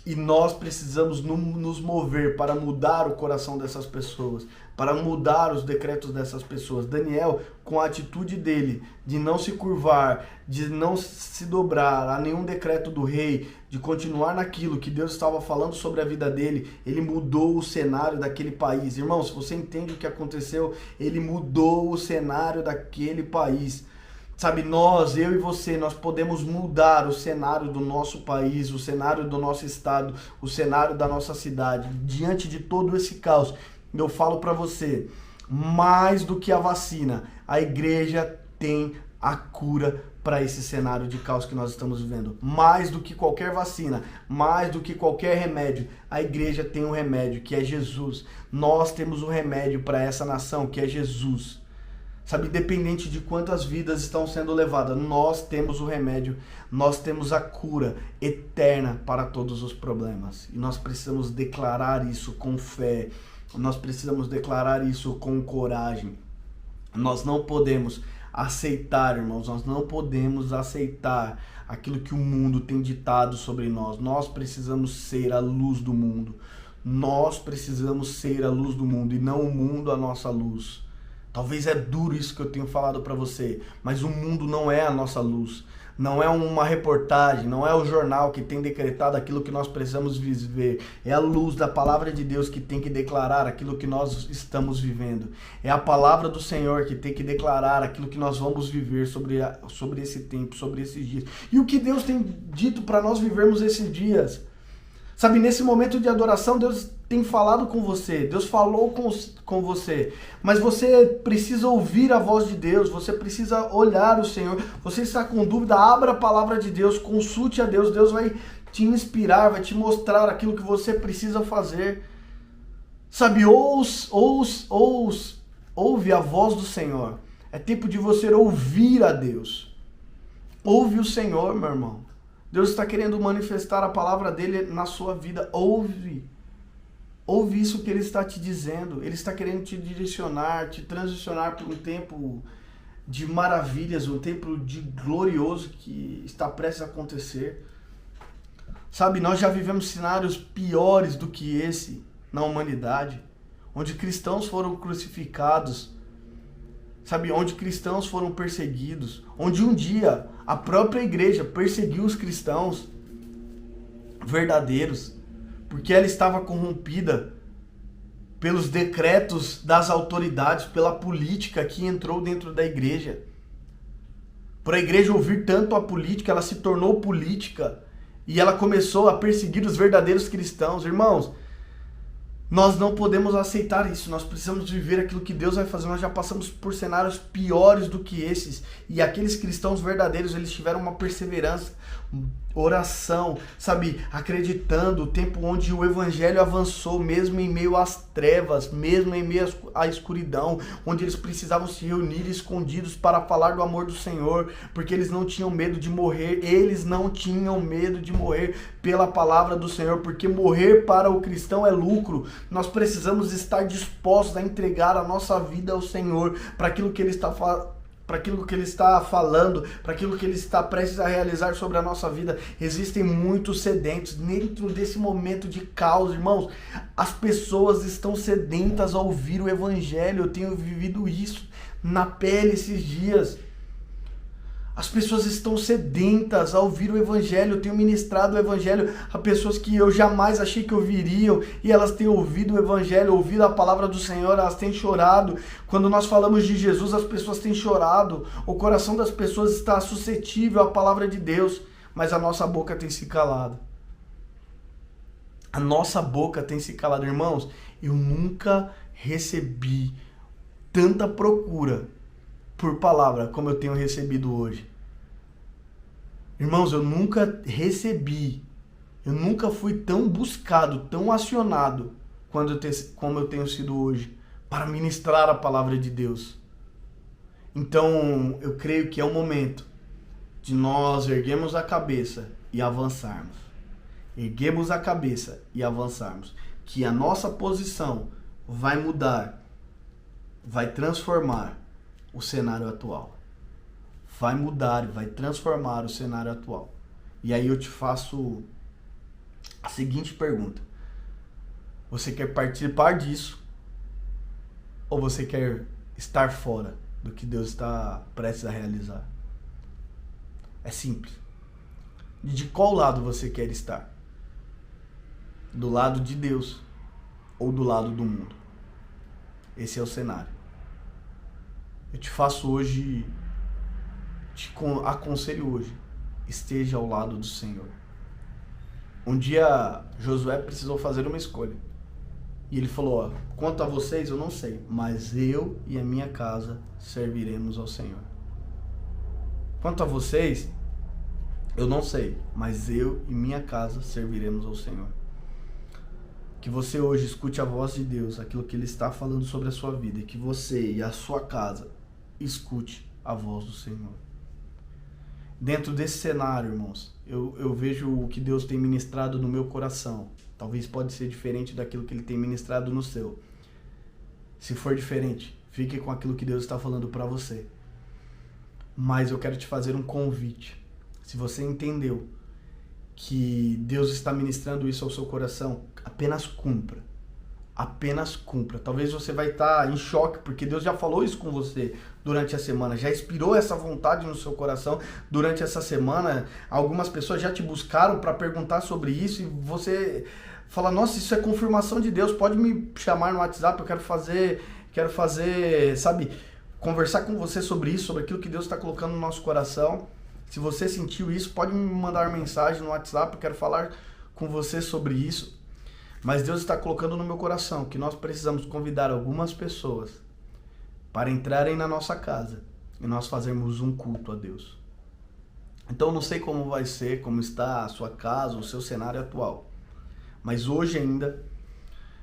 E nós precisamos nos mover para mudar o coração dessas pessoas, para mudar os decretos dessas pessoas. Daniel, com a atitude dele de não se curvar, de não se dobrar a nenhum decreto do rei, de continuar naquilo que Deus estava falando sobre a vida dele, ele mudou o cenário daquele país. Irmão, se você entende o que aconteceu, ele mudou o cenário daquele país. Sabe, eu e você, nós podemos mudar o cenário do nosso país, o cenário do nosso estado, o cenário da nossa cidade. Diante de todo esse caos, eu falo para você, mais do que a vacina, a igreja tem a cura para esse cenário de caos que nós estamos vivendo. Mais do que qualquer vacina, mais do que qualquer remédio, a igreja tem um remédio, que é Jesus. Nós temos um remédio para essa nação, que é Jesus. Sabe, independente de quantas vidas estão sendo levadas, nós temos o remédio, nós temos a cura eterna para todos os problemas. E nós precisamos declarar isso com fé, nós precisamos declarar isso com coragem. Nós não podemos aceitar, irmãos, nós não podemos aceitar aquilo que o mundo tem ditado sobre nós. Nós precisamos ser a luz do mundo. Nós precisamos ser a luz do mundo e não o mundo a nossa luz. Talvez é duro isso que eu tenho falado para você, mas o mundo não é a nossa luz. Não é uma reportagem, não é o jornal que tem decretado aquilo que nós precisamos viver. É a luz da palavra de Deus que tem que declarar aquilo que nós estamos vivendo. É a palavra do Senhor que tem que declarar aquilo que nós vamos viver sobre esse tempo, sobre esses dias. E o que Deus tem dito para nós vivermos esses dias? Sabe, nesse momento de adoração, Deus tem falado com você, Deus falou com você, mas você precisa ouvir a voz de Deus, você precisa olhar o Senhor, você está com dúvida, abra a palavra de Deus, consulte a Deus, Deus vai te inspirar, vai te mostrar aquilo que você precisa fazer. Sabe, ouve a voz do Senhor, é tempo de você ouvir a Deus. Ouve o Senhor, meu irmão. Deus está querendo manifestar a palavra dele na sua vida. Ouve isso que ele está te dizendo. Ele está querendo te direcionar, te transicionar para um tempo de maravilhas, um tempo de glorioso que está prestes a acontecer. Sabe, nós já vivemos cenários piores do que esse na humanidade, onde cristãos foram crucificados, sabe, onde cristãos foram perseguidos, onde um dia a própria igreja perseguiu os cristãos verdadeiros, porque ela estava corrompida pelos decretos das autoridades, pela política que entrou dentro da igreja. Por a igreja ouvir tanto a política, ela se tornou política e ela começou a perseguir os verdadeiros cristãos. Irmãos, nós não podemos aceitar isso, nós precisamos viver aquilo que Deus vai fazer. Nós já passamos por cenários piores do que esses, e aqueles cristãos verdadeiros, eles tiveram uma perseverança, oração, sabe, acreditando, o tempo onde o evangelho avançou, mesmo em meio às trevas, mesmo em meio à escuridão, onde eles precisavam se reunir escondidos para falar do amor do Senhor, porque eles não tinham medo de morrer, pela palavra do Senhor, porque morrer para o cristão é lucro. Nós precisamos estar dispostos a entregar a nossa vida ao Senhor, para aquilo que Ele está falando, para aquilo que Ele está prestes a realizar sobre a nossa vida. Existem muitos sedentos dentro desse momento de caos, irmãos. As pessoas estão sedentas a ouvir o Evangelho. Eu tenho vivido isso na pele esses dias. As pessoas estão sedentas a ouvir o Evangelho. Eu tenho ministrado o Evangelho a pessoas que eu jamais achei que ouviriam, e elas têm ouvido o Evangelho, ouvido a palavra do Senhor, elas têm chorado. Quando nós falamos de Jesus, as pessoas têm chorado. O coração das pessoas está suscetível à palavra de Deus, mas a nossa boca tem se calado. A nossa boca tem se calado. Irmãos, eu nunca recebi tanta procura por palavra como eu tenho recebido hoje. Irmãos, eu nunca fui tão buscado, tão acionado como eu tenho sido hoje para ministrar a palavra de Deus. Então, eu creio que é o momento de nós erguermos a cabeça e avançarmos. Erguemos a cabeça e avançarmos. Que a nossa posição vai mudar, vai transformar o cenário atual. Vai mudar, vai transformar o cenário atual. E aí eu te faço a seguinte pergunta. Você quer participar disso? Ou você quer estar fora do que Deus está prestes a realizar? É simples. De qual lado você quer estar? Do lado de Deus ou do lado do mundo? Esse é o cenário. Eu te faço hoje, te aconselho hoje, esteja ao lado do Senhor. Um dia Josué precisou fazer uma escolha. E ele falou, ó, quanto a vocês eu não sei, mas eu e a minha casa serviremos ao Senhor. Quanto a vocês, eu não sei, mas eu e minha casa serviremos ao Senhor. Que você hoje escute a voz de Deus, aquilo que Ele está falando sobre a sua vida, e que você e a sua casa escute a voz do Senhor. Dentro desse cenário, irmãos, eu vejo o que Deus tem ministrado no meu coração. Talvez pode ser diferente daquilo que Ele tem ministrado no seu. Se for diferente, fique com aquilo que Deus está falando para você. Mas eu quero te fazer um convite. Se você entendeu que Deus está ministrando isso ao seu coração, apenas cumpra. Apenas cumpra. Talvez você vai estar em choque, porque Deus já falou isso com você durante a semana, já inspirou essa vontade no seu coração durante essa semana. Algumas pessoas já te buscaram para perguntar sobre isso e você fala, nossa, isso é confirmação de Deus, pode me chamar no WhatsApp, eu quero fazer, sabe, conversar com você sobre isso, sobre aquilo que Deus está colocando no nosso coração. Se você sentiu isso, pode me mandar mensagem no WhatsApp, eu quero falar com você sobre isso. Mas Deus está colocando no meu coração que nós precisamos convidar algumas pessoas para entrarem na nossa casa e nós fazermos um culto a Deus. Então não sei como vai ser, como está a sua casa, o seu cenário atual. Mas hoje ainda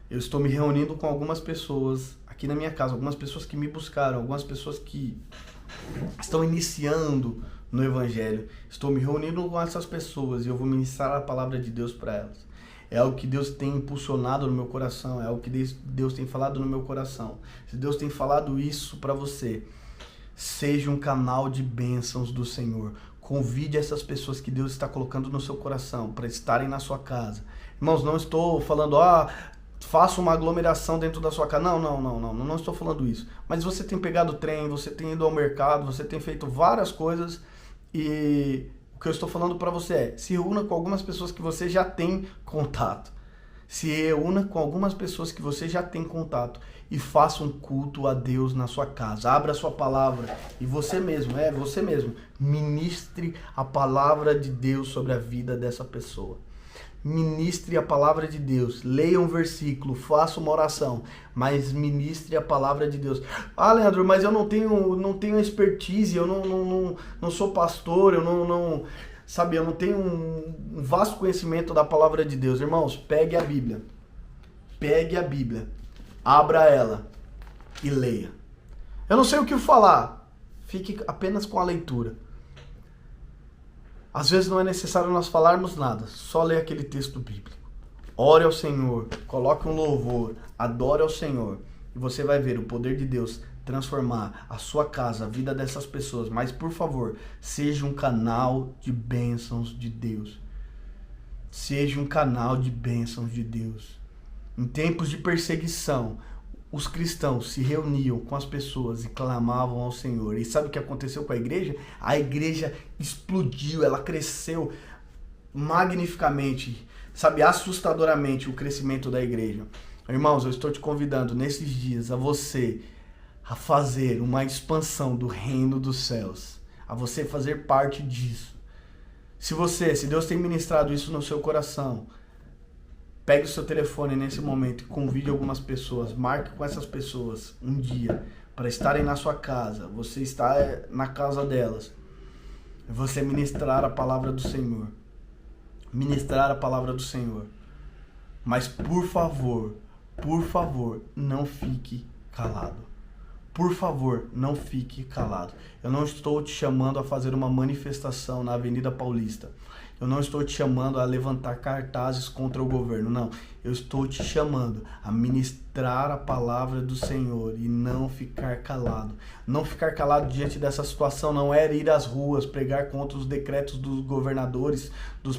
eu estou me reunindo com algumas pessoas aqui na minha casa, algumas pessoas que me buscaram, algumas pessoas que estão iniciando no Evangelho. Estou me reunindo com essas pessoas e eu vou ministrar a palavra de Deus para elas. É algo que Deus tem impulsionado no meu coração, é algo que Deus tem falado no meu coração. Se Deus tem falado isso para você, seja um canal de bênçãos do Senhor. Convide essas pessoas que Deus está colocando no seu coração para estarem na sua casa. Irmãos, não estou falando, faça uma aglomeração dentro da sua casa. Não estou falando isso. Mas você tem pegado o trem, você tem ido ao mercado, você tem feito várias coisas e o que eu estou falando para você é, se reúna com algumas pessoas que você já tem contato. Se reúna com algumas pessoas que você já tem contato e faça um culto a Deus na sua casa. Abra a sua palavra e você mesmo, ministre a palavra de Deus sobre a vida dessa pessoa. Ministre a palavra de Deus, leia um versículo, faça uma oração, mas ministre a palavra de Deus. Leandro, mas eu não tenho expertise, eu não sou pastor, eu não tenho um vasto conhecimento da palavra de Deus. Irmãos, pegue a Bíblia, abra ela e leia. Eu não sei o que falar, fique apenas com a leitura. Às vezes não é necessário nós falarmos nada, só ler aquele texto bíblico. Ore ao Senhor, coloque um louvor, adore ao Senhor. E você vai ver o poder de Deus transformar a sua casa, a vida dessas pessoas. Mas, por favor, seja um canal de bênçãos de Deus. Seja um canal de bênçãos de Deus. Em tempos de perseguição, os cristãos se reuniam com as pessoas e clamavam ao Senhor. E sabe o que aconteceu com a igreja? A igreja explodiu, ela cresceu magnificamente, assustadoramente o crescimento da igreja. Irmãos, eu estou te convidando nesses dias a você a fazer uma expansão do reino dos céus, a você fazer parte disso. Se Deus tem ministrado isso no seu coração, pegue o seu telefone nesse momento e convide algumas pessoas, marque com essas pessoas um dia para estarem na sua casa, você está na casa delas, você ministrar a palavra do Senhor. Mas por favor, não fique calado. por favor, não fique calado. Eu não estou te chamando a fazer uma manifestação na Avenida Paulista. Eu não estou te chamando a levantar cartazes contra o governo, não. Eu estou te chamando a ministrar a palavra do Senhor e não ficar calado. Não ficar calado diante dessa situação não era ir às ruas, pregar contra os decretos dos governadores, dos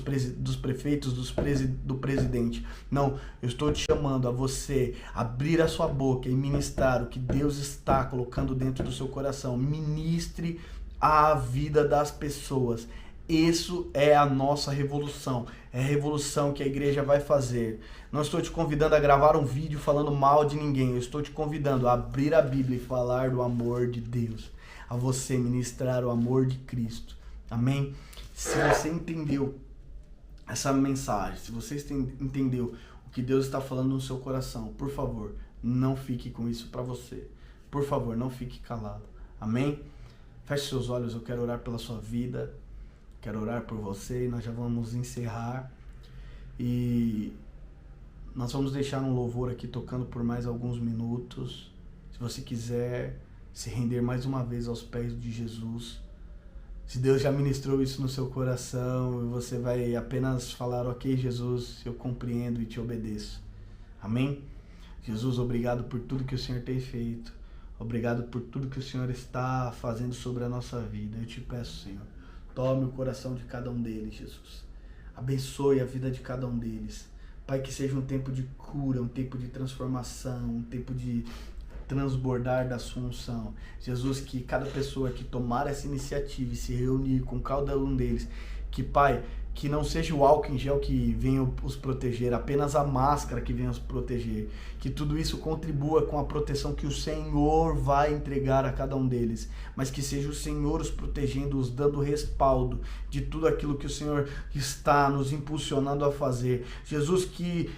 prefeitos, do presidente. Não, eu estou te chamando a você abrir a sua boca e ministrar o que Deus está colocando dentro do seu coração. Ministre a vida das pessoas. Isso é a nossa revolução, é a revolução que a igreja vai fazer. Não estou te convidando a gravar um vídeo falando mal de ninguém, eu estou te convidando a abrir a Bíblia e falar do amor de Deus, a você ministrar o amor de Cristo, amém? Se você entendeu essa mensagem, se você entendeu o que Deus está falando no seu coração, por favor, não fique com isso para você, por favor, não fique calado, amém? Feche seus olhos, eu quero orar pela sua vida. Quero orar por você e nós já vamos encerrar. E nós vamos deixar um louvor aqui tocando por mais alguns minutos. Se você quiser se render mais uma vez aos pés de Jesus, se Deus já ministrou isso no seu coração e você vai apenas falar, ok, Jesus, eu compreendo e te obedeço. Amém? Jesus, obrigado por tudo que o Senhor tem feito. Obrigado por tudo que o Senhor está fazendo sobre a nossa vida. Eu te peço, Senhor, tome o coração de cada um deles, Jesus. Abençoe a vida de cada um deles. Pai, que seja um tempo de cura, um tempo de transformação, um tempo de transbordar da sua unção. Jesus, que cada pessoa que tomar essa iniciativa e se reunir com cada um deles, que, Pai, que não seja o álcool em gel que venha os proteger, apenas a máscara que venha os proteger. Que tudo isso contribua com a proteção que o Senhor vai entregar a cada um deles. Mas que seja o Senhor os protegendo, os dando respaldo de tudo aquilo que o Senhor está nos impulsionando a fazer. Jesus, que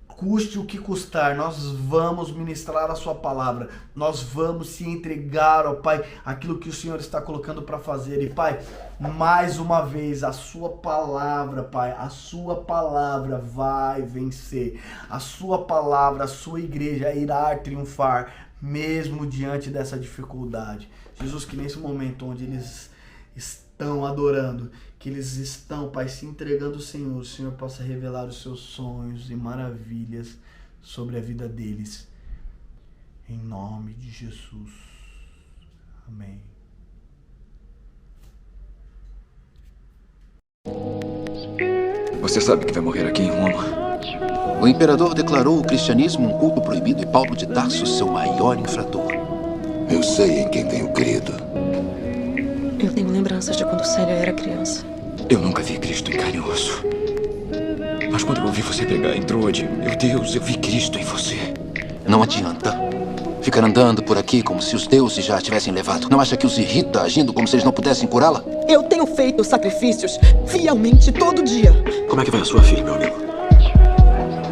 custe o que custar, nós vamos ministrar a sua palavra, nós vamos se entregar, ó Pai, aquilo que o Senhor está colocando para fazer. E Pai, mais uma vez, a sua palavra, Pai, a sua palavra vai vencer, a sua palavra, a sua igreja irá triunfar, mesmo diante dessa dificuldade. Jesus, que nesse momento onde eles estão adorando, que eles estão, Pai, se entregando ao Senhor, o Senhor possa revelar os seus sonhos e maravilhas sobre a vida deles. Em nome de Jesus. Amém. Você sabe que vai morrer aqui em Roma? O imperador declarou o cristianismo um culto proibido e Paulo de Tarso seu maior infrator. Eu sei em quem tenho crido. Eu tenho lembranças de quando Célia era criança. Eu nunca vi Cristo em carne e osso. Mas quando eu ouvi você pregar em Troade, meu Deus, eu vi Cristo em você. Não adianta ficar andando por aqui como se os deuses já a tivessem levado. Não acha que os irrita agindo como se eles não pudessem curá-la? Eu tenho feito sacrifícios fielmente todo dia. Como é que vai a sua filha, meu amigo?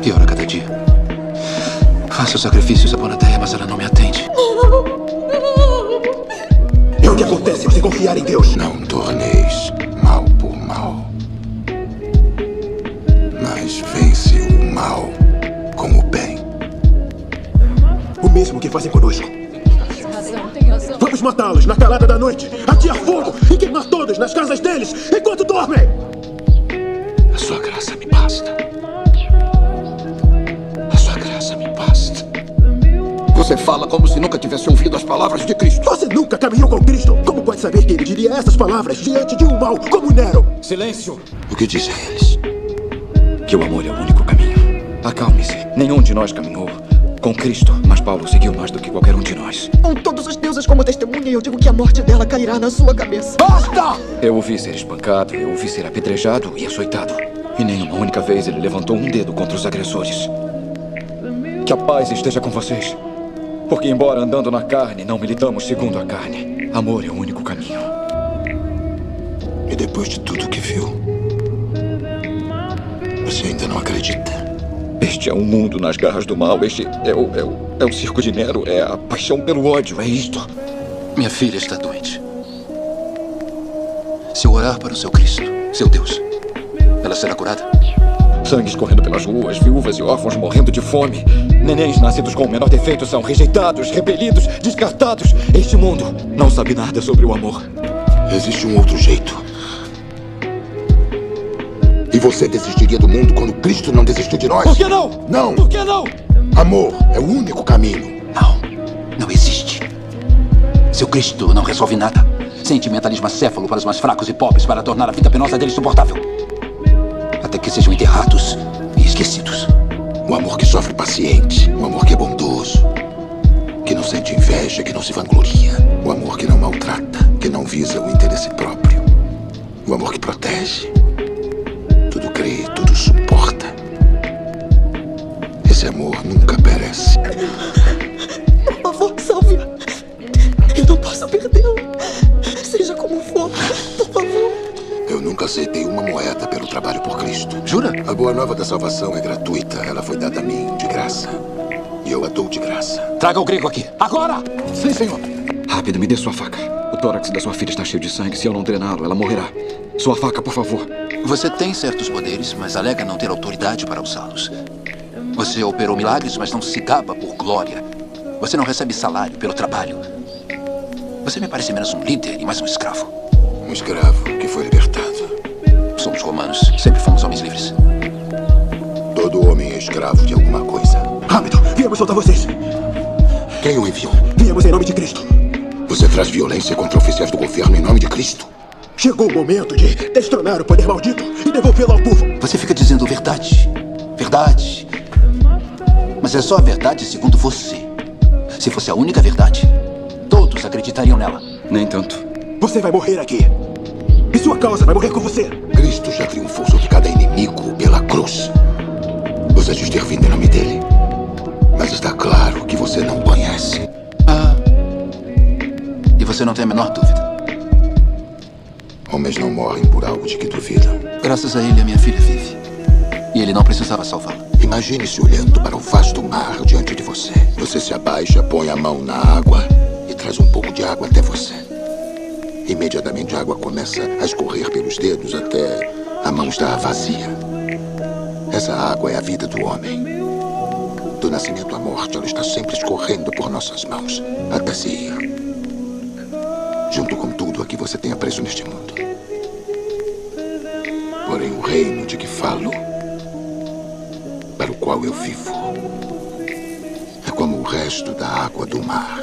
Pior a cada dia. Faço sacrifícios a Bonateia, mas ela não me atende. E o que acontece se confiar em Deus? Não torneis mal por mal, mas vence o mal com o bem. O mesmo que fazem conosco. Vamos matá-los na calada da noite, atear fogo e queimar todos nas casas deles enquanto dormem. A sua graça me basta. A sua graça me basta. Você fala como se nunca tivesse ouvido as palavras de Cristo. Você nunca caminhou com Cristo. Como pode saber que ele diria essas palavras diante de um mal como Nero? Silêncio! O que diz a eles? Que o amor é o único caminho. Acalme-se. Nenhum de nós caminhou com Cristo, mas Paulo seguiu mais do que qualquer um de nós. Com todos os deuses como testemunha, eu digo que a morte dela cairá na sua cabeça. Basta! Eu o vi ser espancado, eu o vi ser apedrejado e açoitado. E nenhuma única vez ele levantou um dedo contra os agressores. Que a paz esteja com vocês. Porque embora andando na carne, não militamos segundo a carne. Amor é o único caminho. E depois de tudo que viu, você ainda não acredita? Este é um mundo nas garras do mal. Este é o circo de Nero. É a paixão pelo ódio. É isto. Minha filha está doente. Se eu orar para o seu Cristo, seu Deus, ela será curada? Sangue escorrendo pelas ruas, viúvas e órfãos morrendo de fome. Nenéns nascidos com o menor defeito são rejeitados, repelidos, descartados. Este mundo não sabe nada sobre o amor. Existe um outro jeito. E você desistiria do mundo quando Cristo não desistiu de nós? Por que não? Não! Por que não? Amor é o único caminho. Não existe. Seu Cristo não resolve nada. Sentimentalismo acéfalo para os mais fracos e pobres para tornar a vida penosa deles suportável. Até que sejam enterrados e esquecidos. Um amor que sofre paciente. Um amor que é bondoso. Que não sente inveja, que não se vangloria. Um amor que não maltrata, que não visa o interesse próprio. Um amor que protege. Tudo crê, tudo suporta. Esse amor nunca perece. Por favor, salve-a. Eu não posso perdê-la. Seja como for, por favor. Eu nunca aceitei uma moeda pelo trabalho por Cristo. Jura? A boa nova da salvação é gratuita. Ela foi dada a mim de graça. E eu a dou de graça. Traga o grego aqui, agora! Sim, senhor. Rápido, me dê sua faca. O tórax da sua filha está cheio de sangue. Se eu não drená-lo, ela morrerá. Sua faca, por favor. Você tem certos poderes, mas alega não ter autoridade para usá-los. Você operou milagres, mas não se gaba por glória. Você não recebe salário pelo trabalho. Você me parece menos um líder e mais um escravo. Um escravo que foi libertado. Somos romanos, sempre fomos homens livres. Todo homem é escravo de alguma coisa. Rápido, viemos soltar vocês. Quem o enviou? Viemos em nome de Cristo. Você traz violência contra oficiais do governo em nome de Cristo? Chegou o momento de destronar o poder maldito e devolvê-lo ao povo. Você fica dizendo verdade. Verdade. Mas é só a verdade segundo você. Se fosse a única verdade, todos acreditariam nela. Nem tanto. Você vai morrer aqui. E sua causa vai morrer com você. Cristo já triunfou sobre cada inimigo pela cruz. Você diz ter vindo em nome dele. Mas está claro que você não conhece. E você não tem a menor dúvida. Homens não morrem por algo de que duvidam. Graças a ele, a minha filha vive. E ele não precisava salvá-la. Imagine-se olhando para o vasto mar diante de você. Você se abaixa, põe a mão na água e traz um pouco de água até você. Imediatamente a água começa a escorrer pelos dedos até a mão estar vazia. Essa água é a vida do homem. Do nascimento à morte, ela está sempre escorrendo por nossas mãos até se ir. Junto com tudo a que você tem preso neste mundo. Porém, o reino de que falo, para o qual eu vivo, é como o resto da água do mar.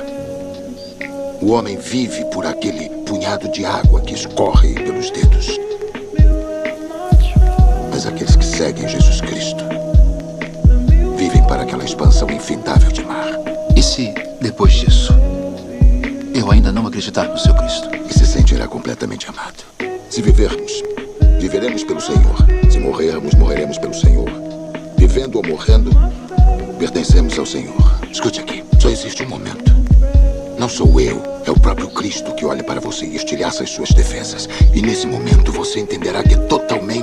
O homem vive por aquele punhado de água que escorre pelos dedos. Mas aqueles que seguem Jesus Cristo vivem para aquela expansão infindável de mar. E se, depois disso, eu ainda não acreditar no seu Cristo? E se sentirá completamente amado. Se vivermos, viveremos pelo Senhor. Se morrermos, morreremos pelo Senhor. Vivendo ou morrendo, pertencemos ao Senhor. Escute aqui, só existe um momento. Não sou eu, é o próprio Cristo que olha para você e estilhaça as suas defesas. E nesse momento você entenderá que é totalmente